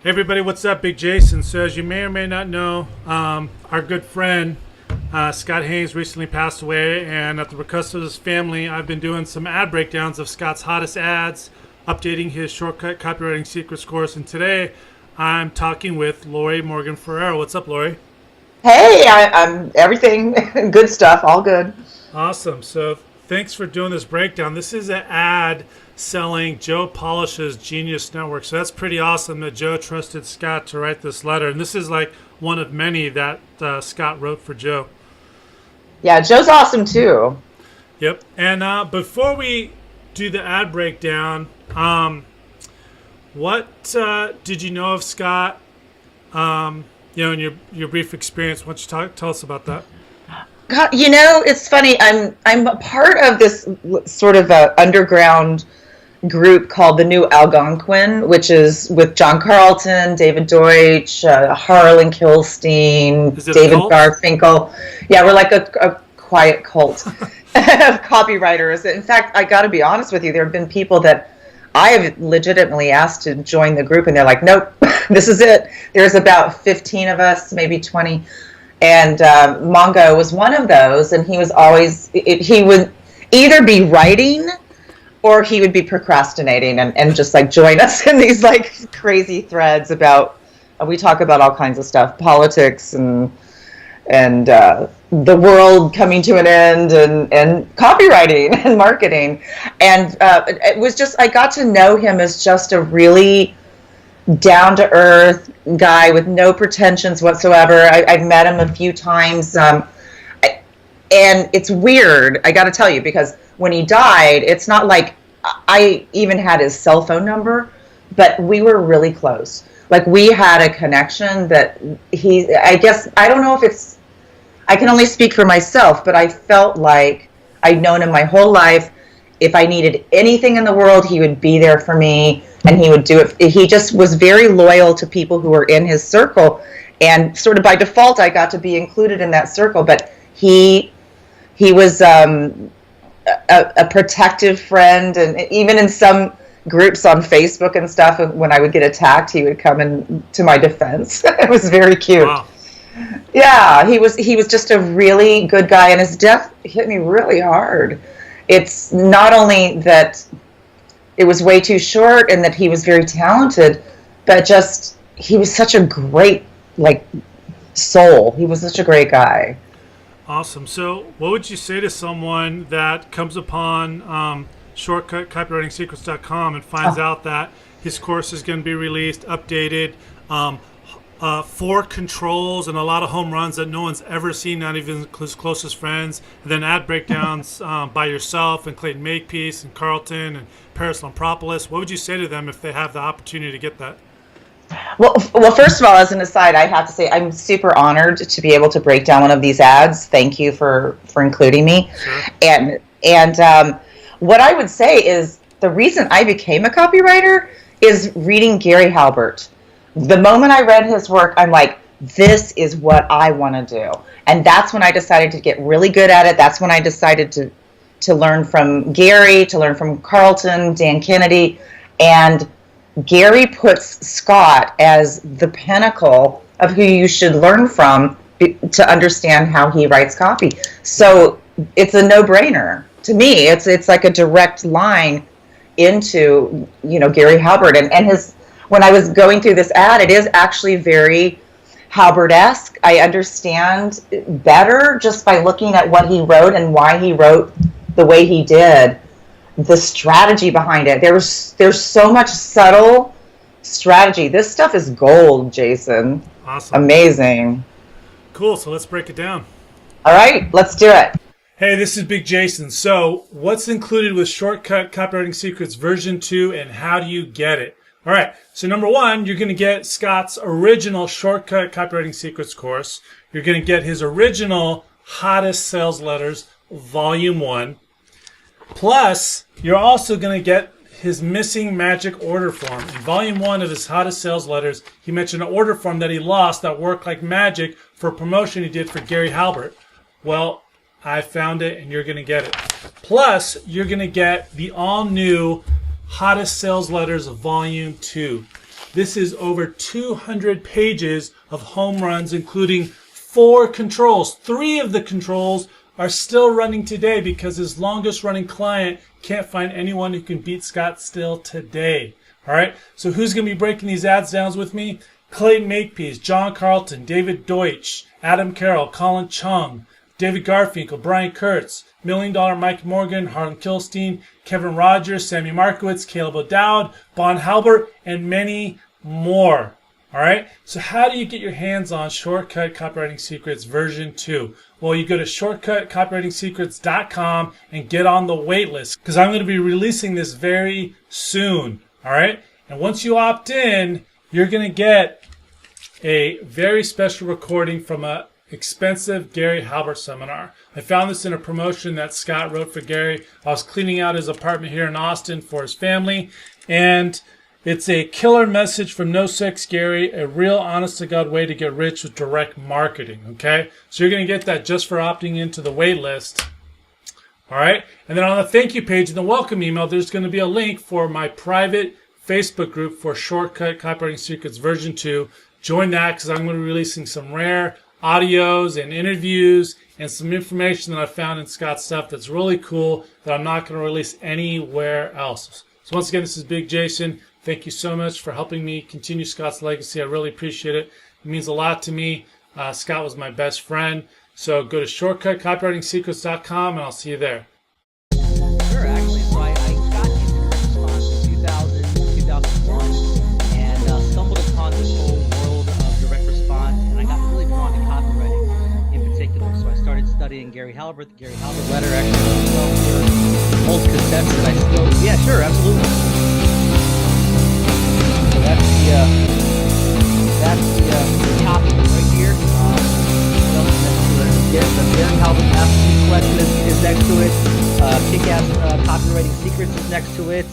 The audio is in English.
Hey everybody, what's up? Big Jason. So as you may or may not know, our good friend Scott Haines recently passed away, and at the request of his family, I've been doing some ad breakdowns of Scott's hottest ads, updating his shortcut copywriting secrets course, and today I'm talking with Lorrie Morgan Ferrero. What's up, Lorrie? Hey, I'm everything good stuff, all good. Awesome. So thanks for doing this breakdown. This is an ad selling Joe Polish's Genius Network. So that's pretty awesome that Joe trusted Scott to write this letter. And this is like one of many that Scott wrote for Joe. Yeah, Joe's awesome too. Yep. And before we do the ad breakdown, what did you know of Scott? In your brief experience, why don't you tell us about that? God, it's funny. I'm a part of this sort of underground group called the New Algonquin, which is with John Carlton, David Deutsch, Harlan Kilstein, Is it a David cult? Garfinkel. Yeah, we're like a quiet cult of copywriters. In fact, I got to be honest with you, there have been people that I have legitimately asked to join the group, and they're like, nope, this is it. There's about 15 of us, maybe 20. And Mongo was one of those, and he was always, he would either be writing or he would be procrastinating and just like join us in these like crazy threads about, we talk about all kinds of stuff, politics and the world coming to an end and copywriting and marketing. And it was just, I got to know him as just a really down-to-earth guy with no pretensions whatsoever. I've met him a few times. And it's weird, I got to tell you, because when he died, it's not like I even had his cell phone number, but we were really close. Like, we had a connection that I guess, I don't know if it's, I can only speak for myself, but I felt like I'd known him my whole life. If I needed anything in the world, he would be there for me, and he would do it. He just was very loyal to people who were in his circle, and sort of by default, I got to be included in that circle. But he was a protective friend, and even in some groups on Facebook and stuff, when I would get attacked, he would come in to my defense. It was very cute. Wow. Yeah, he was just a really good guy, and his death hit me really hard. It's not only that it was way too short and that he was very talented, but just he was such a great soul. He was such a great guy. Awesome. So what would you say to someone that comes upon shortcutcopywritingsecrets.com and finds out that his course is going to be released, updated, 4 controls and a lot of home runs that no one's ever seen, not even his closest friends, and then ad breakdowns by yourself and Clayton Makepeace and Carlton and Paris Lampropoulos? What would you say to them if they have the opportunity to get that? Well, first of all, as an aside, I have to say I'm super honored to be able to break down one of these ads. Thank you for including me. Sure. And what I would say is the reason I became a copywriter is reading Gary Halbert. The moment I read his work, I'm like, this is what I want to do. And that's when I decided to get really good at it. That's when I decided to learn from Gary, to learn from Carlton, Dan Kennedy. And Gary puts Scott as the pinnacle of who you should learn from to understand how he writes copy. So it's a no-brainer. To me, it's like a direct line into, Gary Halbert. And his, when I was going through this ad, it is actually very Halbert-esque. I understand better just by looking at what he wrote and why he wrote the way he did. The strategy behind it. There's so much subtle strategy. This stuff is gold, Jason. Awesome. Amazing. Cool. So let's break it down. All right, let's do it. Hey, this is Big Jason. So what's included with Shortcut Copywriting Secrets version 2 and how do you get it? All right. So number 1, you're going to get Scott's original Shortcut Copywriting Secrets course. You're going to get his original Hottest Sales Letters, Volume 1. Plus, you're also going to get his missing magic order form. In Volume 1 of his Hottest Sales Letters, he mentioned an order form that he lost that worked like magic for a promotion he did for Gary Halbert. Well, I found it and you're going to get it. Plus, you're going to get the all-new Hottest Sales Letters Volume 2. This is over 200 pages of home runs, including 4 controls. 3 of the controls are still running today because his longest running client can't find anyone who can beat Scott still today. All right, so who's going to be breaking these ads down with me? Clayton Makepeace, John Carlton, David Deutsch, Adam Carroll, Colin Chung, David Garfinkel, Brian Kurtz, $1 Million Mike Morgan, Harlan Kilstein, Kevin Rogers, Sammy Markowitz, Caleb O'Dowd, Bon Halbert, and many more. All right, so how do you get your hands on Shortcut Copywriting Secrets version 2? Well, you go to shortcutcopywritingsecrets.com and get on the wait list because I'm going to be releasing this very soon. All right, and once you opt in, you're going to get a very special recording from a expensive Gary Halbert seminar. I found this in a promotion that Scott wrote for Gary. I was cleaning out his apartment here in Austin for his family, and it's a killer message from No Sex Gary, a real honest-to-God way to get rich with direct marketing, okay? So you're going to get that just for opting into the wait list. All right? And then on the thank you page in the welcome email, there's going to be a link for my private Facebook group for Shortcut Copywriting Secrets version 2. Join that because I'm going to be releasing some rare audios and interviews and some information that I found in Scott's stuff that's really cool that I'm not going to release anywhere else. So once again, this is Big Jason. Thank you so much for helping me continue Scott's legacy. I really appreciate it. It means a lot to me. Scott was my best friend. So go to shortcutcopywritingsecrets.com and I'll see you there. Sure, actually, so I got into response in 2001 and stumbled upon this whole world of direct response, and I got really drawn to copywriting in particular. So I started studying Gary Halbert, the Gary Halbert letter, actually, old cassettes that I still, yeah, sure, absolutely. So that's the copy right here. The Gary Halbert Masterpiece Collection is next to it. Kick-Ass Copywriting Secrets is next to it.